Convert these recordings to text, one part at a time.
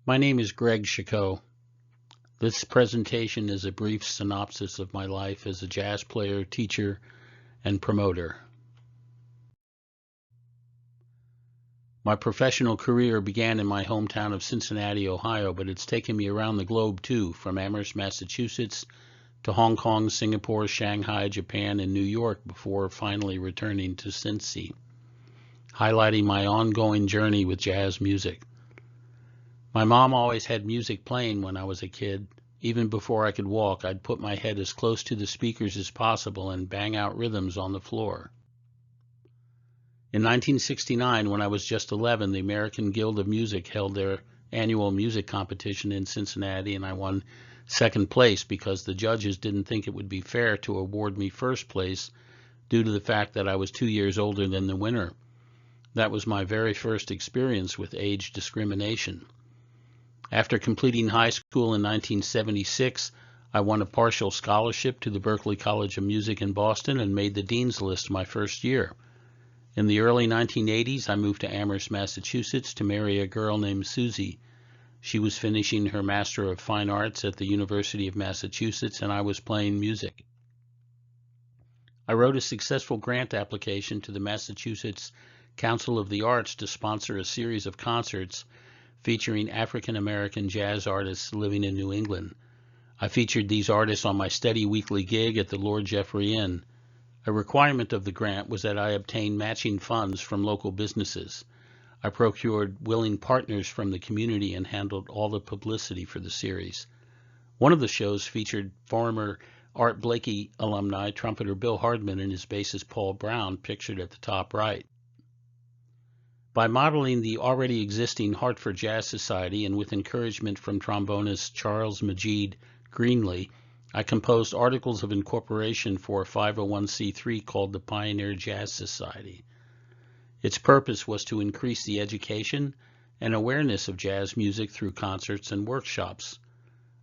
My name is Greg Chako. This presentation is a brief synopsis of my life as a jazz player, teacher, and promoter. My professional career began in my hometown of Cincinnati, Ohio, but it's taken me around the globe too, from Amherst, Massachusetts, to Hong Kong, Singapore, Shanghai, Japan, and New York before finally returning to Cincy, highlighting my ongoing journey with jazz music. My mom always had music playing when I was a kid. Even before I could walk, I'd put my head as close to the speakers as possible and bang out rhythms on the floor. In 1969, when I was just 11, the American Guild of Music held their annual music competition in Cincinnati, and I won second place because the judges didn't think it would be fair to award me first place due to the fact that I was 2 years older than the winner. That was my very first experience with age discrimination. After completing high school in 1976, I won a partial scholarship to the Berklee College of Music in Boston and made the Dean's List my first year. In the early 1980s, I moved to Amherst, Massachusetts to marry a girl named Susie. She was finishing her Master of Fine Arts at the University of Massachusetts, and I was playing music. I wrote a successful grant application to the Massachusetts Council of the Arts to sponsor a series of concerts featuring African-American jazz artists living in New England. I featured these artists on my steady weekly gig at the Lord Jeffrey Inn. A requirement of the grant was that I obtain matching funds from local businesses. I procured willing partners from the community and handled all the publicity for the series. One of the shows featured former Art Blakey alumni trumpeter Bill Hardman and his bassist Paul Brown, pictured at the top right. By modeling the already existing Hartford Jazz Society and with encouragement from trombonist Charles Majid Greenlee, I composed articles of incorporation for a 501c3 called the Pioneer Jazz Society. Its purpose was to increase the education and awareness of jazz music through concerts and workshops.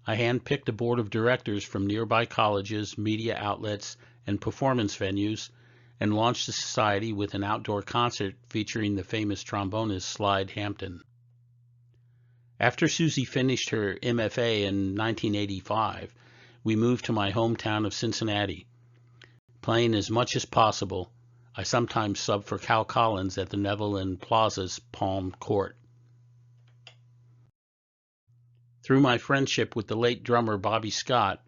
I handpicked a board of directors from nearby colleges, media outlets, and performance venues, and launched the society with an outdoor concert featuring the famous trombonist Slide Hampton. After Susie finished her MFA in 1985, we moved to my hometown of Cincinnati. Playing as much as possible, I sometimes subbed for Cal Collins at the Neville and Plaza's Palm Court. Through my friendship with the late drummer Bobby Scott,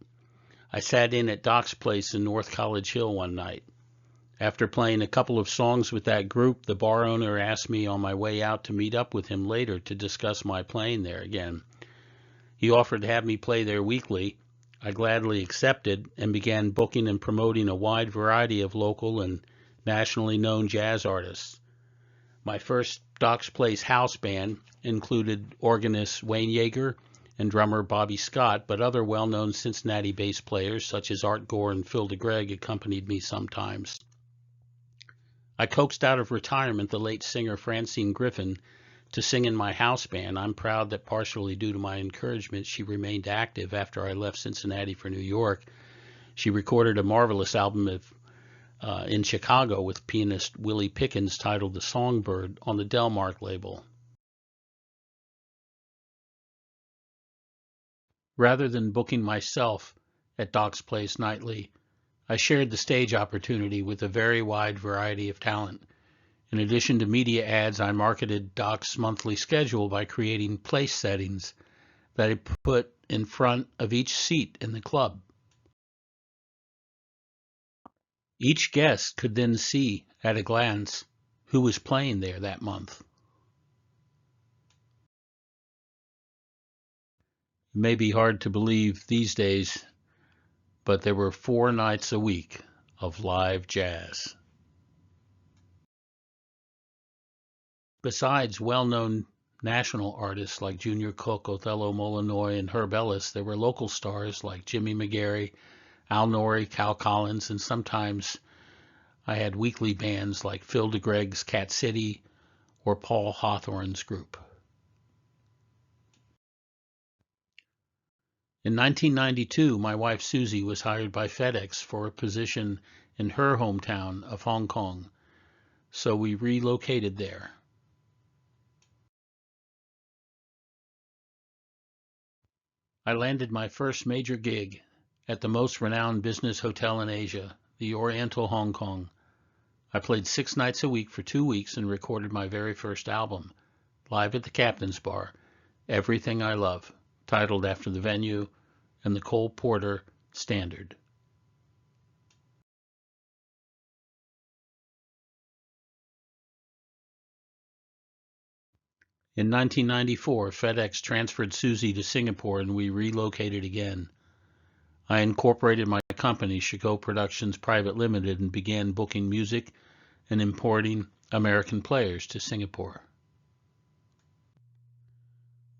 I sat in at Doc's place in North College Hill one night. After playing a couple of songs with that group, the bar owner asked me on my way out to meet up with him later to discuss my playing there again. He offered to have me play there weekly. I gladly accepted and began booking and promoting a wide variety of local and nationally known jazz artists. My first Doc's Place house band included organist Wayne Yeager and drummer Bobby Scott, but other well-known Cincinnati bass players such as Art Gore and Phil DeGreg accompanied me sometimes. I coaxed out of retirement the late singer Francine Griffin to sing in my house band. I'm proud that partially due to my encouragement, she remained active after I left Cincinnati for New York. She recorded a marvelous album in Chicago with pianist Willie Pickens titled The Songbird on the Delmark label. Rather than booking myself at Doc's Place nightly, I shared the stage opportunity with a very wide variety of talent. In addition to media ads, I marketed Doc's monthly schedule by creating place settings that I put in front of each seat in the club. Each guest could then see at a glance who was playing there that month. It may be hard to believe these days, but there were 4 nights a week of live jazz. Besides well-known national artists like Junior Cook, Othello Molinoy, and Herb Ellis, there were local stars like Jimmy McGarry, Al Norrie, Cal Collins, and sometimes I had weekly bands like Phil DeGreg's Cat City or Paul Hawthorne's group. In 1992, my wife Susie was hired by FedEx for a position in her hometown of Hong Kong, so we relocated there. I landed my first major gig at the most renowned business hotel in Asia, the Oriental Hong Kong. I played 6 nights a week for 2 weeks and recorded my very first album, live at the Captain's Bar, Everything I Love, titled after the venue and the Cole Porter Standard. In 1994, FedEx transferred Susie to Singapore and we relocated again. I incorporated my company, Chako Productions Private Limited, and began booking music and importing American players to Singapore.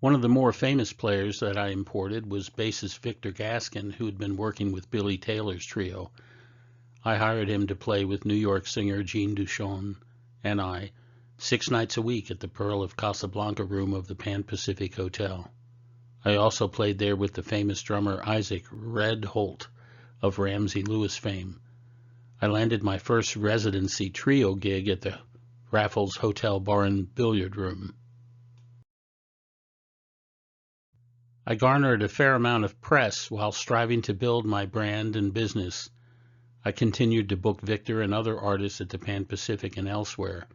One of the more famous players that I imported was bassist Victor Gaskin, who had been working with Billy Taylor's trio. I hired him to play with New York singer Jean Duchon and I 6 nights a week at the Pearl of Casablanca room of the Pan Pacific Hotel. I also played there with the famous drummer Isaac Red Holt of Ramsey Lewis fame. I landed my first residency trio gig at the Raffles Hotel Bar and Billiard Room. I garnered a fair amount of press while striving to build my brand and business. I continued to book Victor and other artists at the Pan Pacific and elsewhere.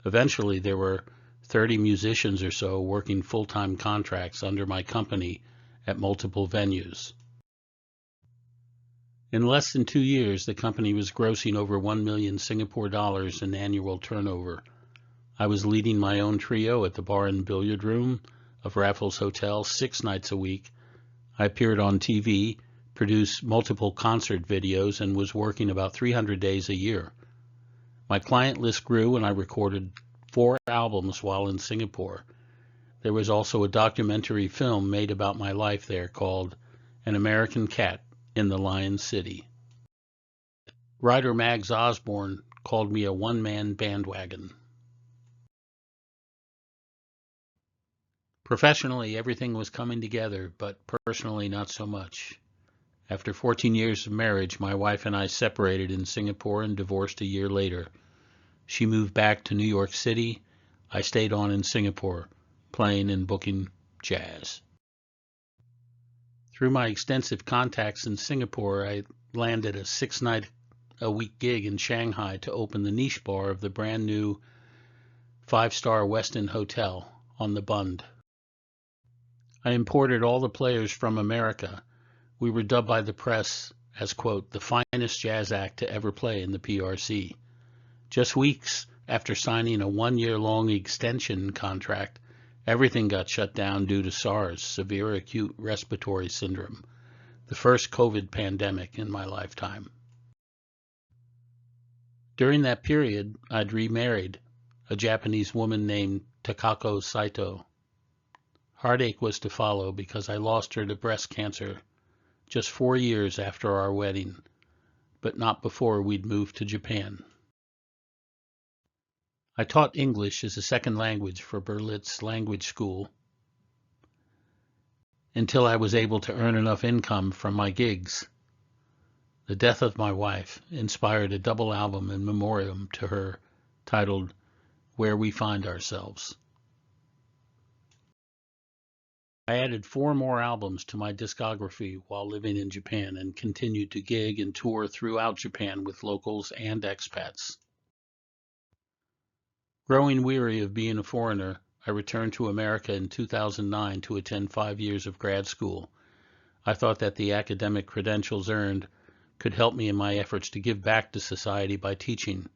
Eventually, there were 30 musicians or so working full-time contracts under my company at multiple venues. In less than 2 years, the company was grossing over 1 million Singapore dollars in annual turnover. I was leading my own trio at the Bar and Billiard Room of Raffles Hotel 6 nights a week. I appeared on TV, produced multiple concert videos, and was working about 300 days a year. My client list grew and I recorded 4 albums while in Singapore. There was also a documentary film made about my life there called An American Cat in the Lion City. Writer Mags Osborne called me a one-man bandwagon. Professionally, everything was coming together, but personally not so much. After 14 years of marriage, my wife and I separated in Singapore and divorced a year later. She moved back to New York City. I stayed on in Singapore, playing and booking jazz. Through my extensive contacts in Singapore, I landed a 6-night-a-week gig in Shanghai to open the niche bar of the brand new 5-star Westin Hotel on the Bund. I imported all the players from America. We were dubbed by the press as, quote, the finest jazz act to ever play in the PRC. Just weeks after signing a 1-year-long extension contract, everything got shut down due to SARS, severe acute respiratory syndrome, the first COVID pandemic in my lifetime. During that period, I'd remarried a Japanese woman named Takako Saito. Heartache was to follow because I lost her to breast cancer just 4 years after our wedding, but not before we'd moved to Japan. I taught English as a second language for Berlitz Language School until I was able to earn enough income from my gigs. The death of my wife inspired a double album in memoriam to her titled Where We Find Ourselves. I added 4 more albums to my discography while living in Japan and continued to gig and tour throughout Japan with locals and expats. Growing weary of being a foreigner, I returned to America in 2009 to attend 5 years of grad school. I thought that the academic credentials earned could help me in my efforts to give back to society by teaching.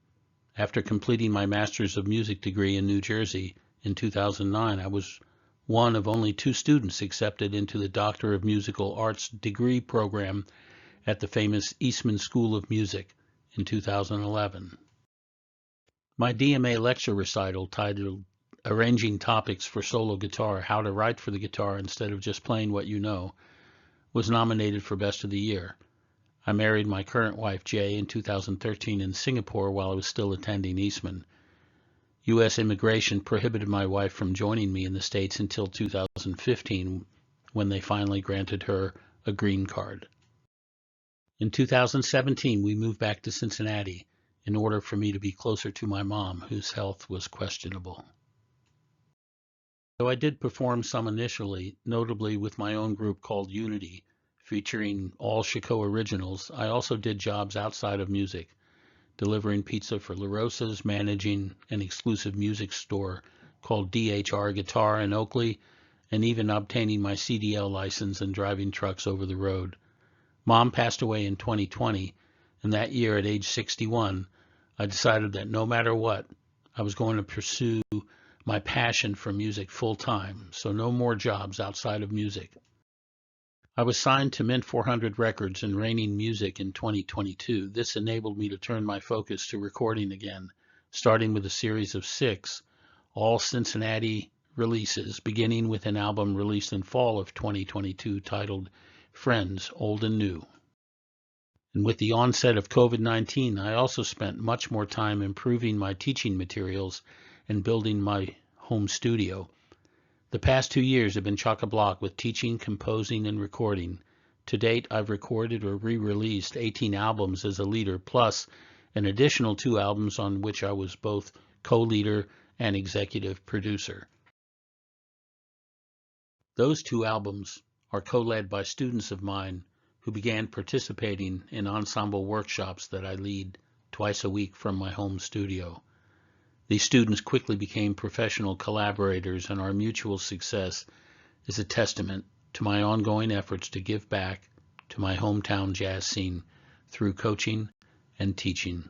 After completing my Master's of Music degree in New Jersey in 2009, I was one of only 2 students accepted into the Doctor of Musical Arts degree program at the famous Eastman School of Music in 2011. My DMA lecture recital titled Arranging Topics for Solo Guitar, How to Write for the Guitar Instead of Just Playing What You Know was nominated for Best of the Year. I married my current wife, Jay, in 2013 in Singapore while I was still attending Eastman. U.S. immigration prohibited my wife from joining me in the States until 2015, when they finally granted her a green card. In 2017, we moved back to Cincinnati in order for me to be closer to my mom, whose health was questionable. Though I did perform some initially, notably with my own group called Unity, featuring all Chako originals, I also did jobs outside of music, delivering pizza for La Rosa's, managing an exclusive music store called DHR Guitar in Oakley, and even obtaining my CDL license and driving trucks over the road. Mom passed away in 2020, and that year at age 61, I decided that no matter what, I was going to pursue my passion for music full time, so no more jobs outside of music. I was signed to Mint 400 Records and Reigning Music in 2022. This enabled me to turn my focus to recording again, starting with a series of 6, all Cincinnati releases, beginning with an album released in fall of 2022 titled Friends, Old and New. And with the onset of COVID-19, I also spent much more time improving my teaching materials and building my home studio. The past 2 years have been chock-a-block with teaching, composing, and recording. To date, I've recorded or re-released 18 albums as a leader, plus an additional 2 albums on which I was both co-leader and executive producer. Those 2 albums are co-led by students of mine who began participating in ensemble workshops that I lead twice a week from my home studio. These students quickly became professional collaborators, and our mutual success is a testament to my ongoing efforts to give back to my hometown jazz scene through coaching and teaching.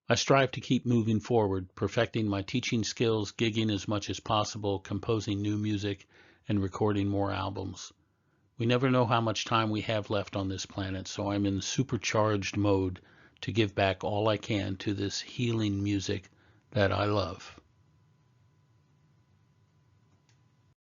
I strive to keep moving forward, perfecting my teaching skills, gigging as much as possible, composing new music, and recording more albums. We never know how much time we have left on this planet, so I'm in supercharged mode to give back all I can to this healing music that I love.